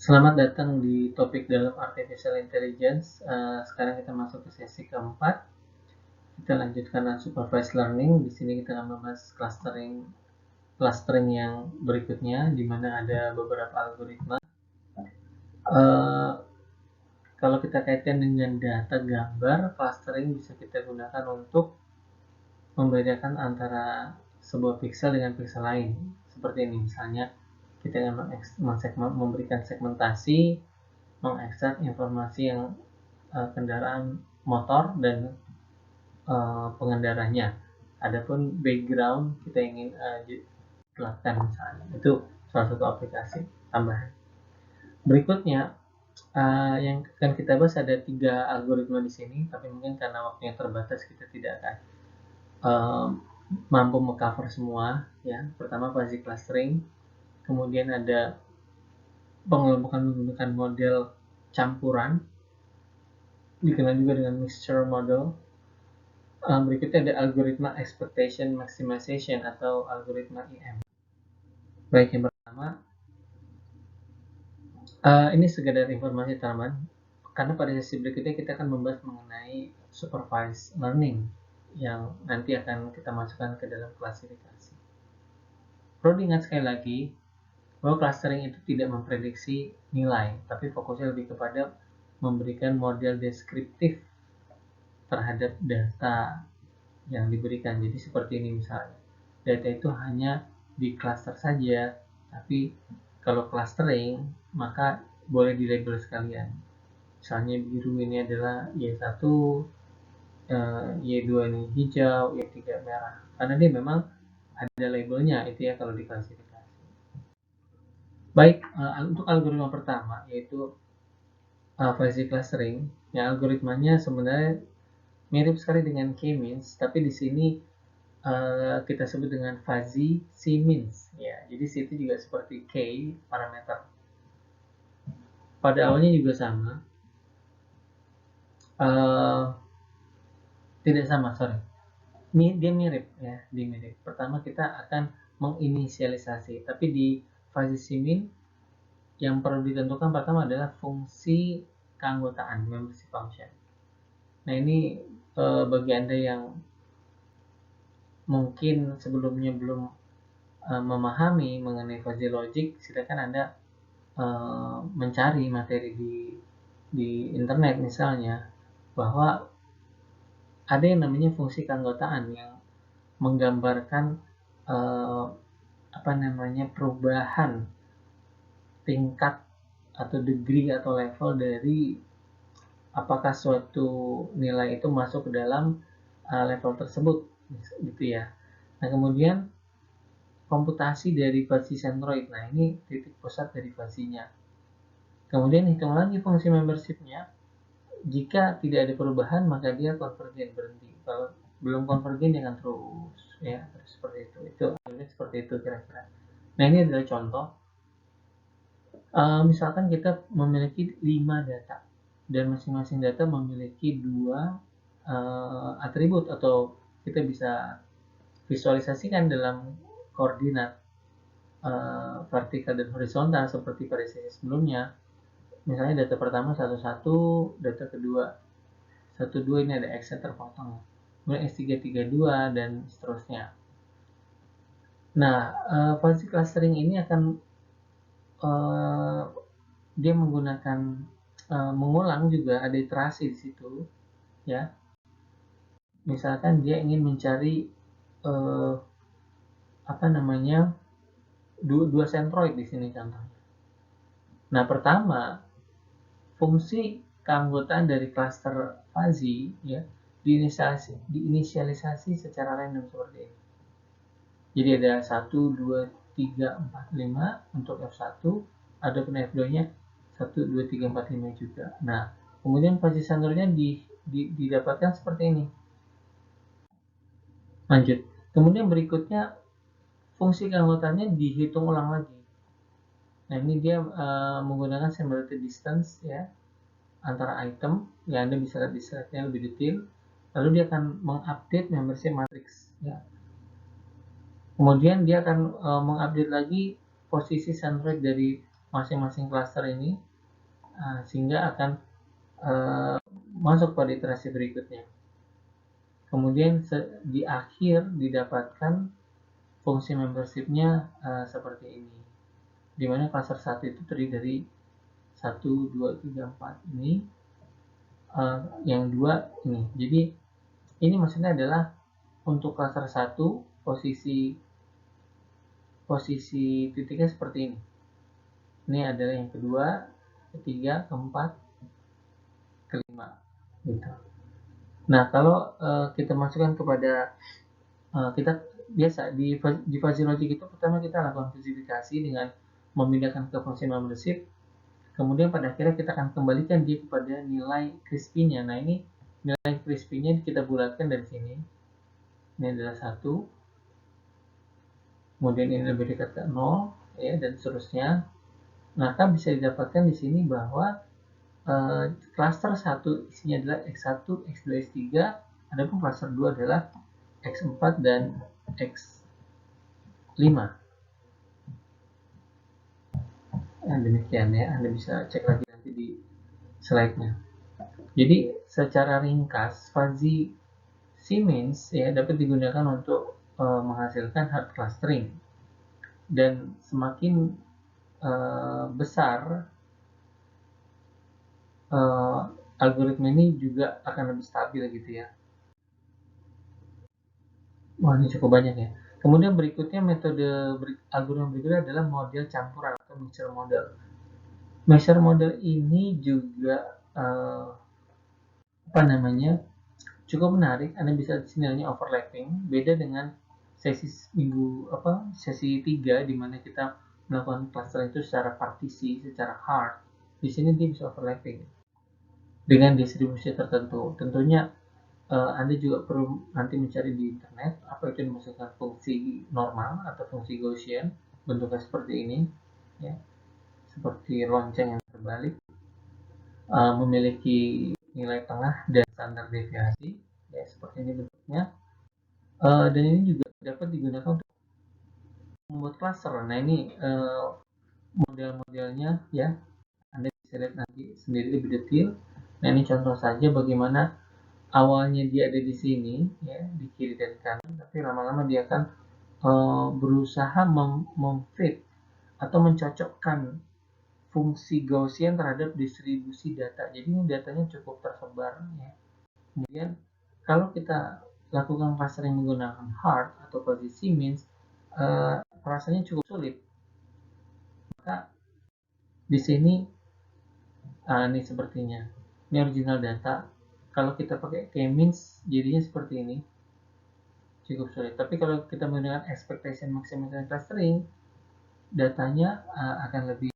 Selamat datang di topik dalam Artificial Intelligence. Sekarang kita masuk ke sesi keempat. Kita lanjutkan unsupervised learning. Di sini kita akan membahas clustering yang berikutnya, di mana ada beberapa algoritma. Kalau kita kaitkan dengan data gambar, clustering bisa kita gunakan untuk membedakan antara sebuah pixel dengan pixel lain. Seperti ini, misalnya kita ingin memberikan segmentasi, mengekstrak informasi yang kendaraan motor dan pengendaranya. Adapun background kita ingin gelapkan misalnya. Itu salah satu aplikasi tambahan. Berikutnya yang akan kita bahas ada 3 algoritma di sini, tapi mungkin karena waktunya terbatas kita tidak akan mampu mengcover semua. Ya, pertama fuzzy clustering, kemudian ada pengelompokan menggunakan model campuran, dikenal juga dengan mixture model. Berikutnya ada algoritma expectation maximization atau algoritma IM. Baik, yang pertama, ini sekedar informasi teman, karena pada sesi berikutnya kita akan membahas mengenai supervised learning yang nanti akan kita masukkan ke dalam klasifikasi. Perlu diingat sekali lagi bahwa clustering itu tidak memprediksi nilai, tapi fokusnya lebih kepada memberikan model deskriptif terhadap data yang diberikan. Jadi seperti ini misalnya, data itu hanya di cluster saja, tapi kalau clustering maka boleh di label sekalian. Misalnya biru ini adalah Y1, Y2 ini hijau, Y3 merah, karena dia memang ada labelnya itu ya kalau diklasifikasi. Baik, untuk algoritma pertama yaitu fuzzy clustering, yang algoritmanya sebenarnya mirip sekali dengan k-means, tapi di sini kita sebut dengan fuzzy c-means ya. Jadi C itu juga seperti K parameter. Pada awalnya juga sama. Tidak sama, sorry. Dia mirip ya, dia mirip. Pertama kita akan menginisialisasi, tapi di fuzzy c-mean yang perlu ditentukan pertama adalah fungsi keanggotaan, membership function. Nah ini bagi Anda yang mungkin sebelumnya belum memahami mengenai fuzzy logic, silakan Anda mencari materi di internet misalnya, bahwa ada yang namanya fungsi keanggotaan yang menggambarkan perubahan tingkat atau degree atau level dari apakah suatu nilai itu masuk ke dalam level tersebut gitu ya. Nah kemudian komputasi dari fuzzy centroid, nah ini titik pusat dari fuzzy-nya. Kemudian hitung lagi fungsi membership-nya. Jika tidak ada perubahan maka dia konvergen, berhenti. Kalau belum konvergen jangan terus ya, seperti itu. Itu seperti itu kira-kira. Nah ini adalah contoh. Misalkan kita memiliki 5 data dan masing-masing data memiliki 2 atribut, atau kita bisa visualisasikan dalam koordinat vertikal dan horizontal seperti pada sesi sebelumnya. Misalnya data pertama 11, data kedua 12, ini ada X terpotong, kemudian X3 32 dan seterusnya. Nah, fuzzy clustering ini akan dia menggunakan mengulang juga, ada iterasi di situ ya. Misalkan dia ingin mencari dua centroid di sini contohnya. Nah, pertama fungsi keanggotaan dari cluster fuzzy ya diinisialisasi secara random seperti ini. Jadi ada 1, 2, 3, 4, 5 untuk F1, ada pun F2-nya 1, 2, 3, 4, 5 juga. Nah, kemudian fuzzy centroidnya didapatkan seperti ini. Lanjut. Kemudian berikutnya fungsi keanggotaannya dihitung ulang lagi. Nah, ini dia menggunakan similarity distance ya antara item, ya Anda bisa lihat di slide-nya lebih detail. Lalu dia akan mengupdate membership matrix ya. Kemudian dia akan mengupdate lagi posisi centroid dari masing-masing cluster ini, sehingga akan masuk pada iterasi berikutnya. Kemudian di akhir didapatkan fungsi membership-nya seperti ini, di mana cluster 1 itu terdiri dari 1, 2, 3, 4 ini, yang 2 ini. Jadi ini maksudnya adalah untuk cluster 1 posisi titiknya seperti ini. Ini adalah yang kedua, ketiga, keempat, kelima, gitu. Nah, kalau kita masukkan kepada kita biasa di fuzzy logic itu, pertama kita lakukan spesifikasi dengan memindahkan ke fungsi membership, kemudian pada akhirnya kita akan kembalikan dia kepada nilai crispy-nya. Nah, ini nilai crispy-nya kita bulatkan dari sini. Ini adalah 1, kemudian ini lebih dekat ke 0, ya, dan seterusnya. Maka bisa didapatkan di sini bahwa cluster 1 isinya adalah X1, X2, X3, adapun cluster 2 adalah X4 dan X5. Demikian ya, Anda bisa cek lagi nanti di slide-nya. Jadi secara ringkas, fuzzy C-means ya dapat digunakan untuk menghasilkan hard clustering, dan semakin besar algoritma ini juga akan lebih stabil gitu ya. Wah, ini cukup banyak ya. Kemudian berikutnya metode algoritma berikutnya adalah model campuran atau mixture model. Mixture model ini juga cukup menarik. Anda bisa di sini namanya overlapping. Beda dengan sesi 3 di mana kita melakukan cluster itu secara partisi, secara hard. Di sini dia bisa overlapping dengan distribusi tertentu. Tentunya Anda juga perlu nanti mencari di internet apa itu dimaksudkan fungsi normal atau fungsi Gaussian, bentuknya seperti ini ya, seperti lonceng yang terbalik, memiliki nilai tengah dan standar deviasi ya, seperti ini bentuknya, dan ini juga dapat digunakan untuk membuat cluster. Nah, ini model-modelnya ya, Anda bisa lihat nanti sendiri lebih detail. Nah, ini contoh saja bagaimana awalnya dia ada di sini ya, di kiri dan kanan, tapi lama-lama dia akan berusaha memfit atau mencocokkan fungsi Gaussian terhadap distribusi data. Jadi ini datanya cukup tersebar ya. Kemudian kalau kita lakukan clustering menggunakan hard atau posisi means, rasanya cukup sulit. Maka di sini ini sepertinya ini original data. Kalau kita pakai k-means jadinya seperti ini, cukup sulit. Tapi kalau kita menggunakan expectation maximization clustering, datanya akan lebih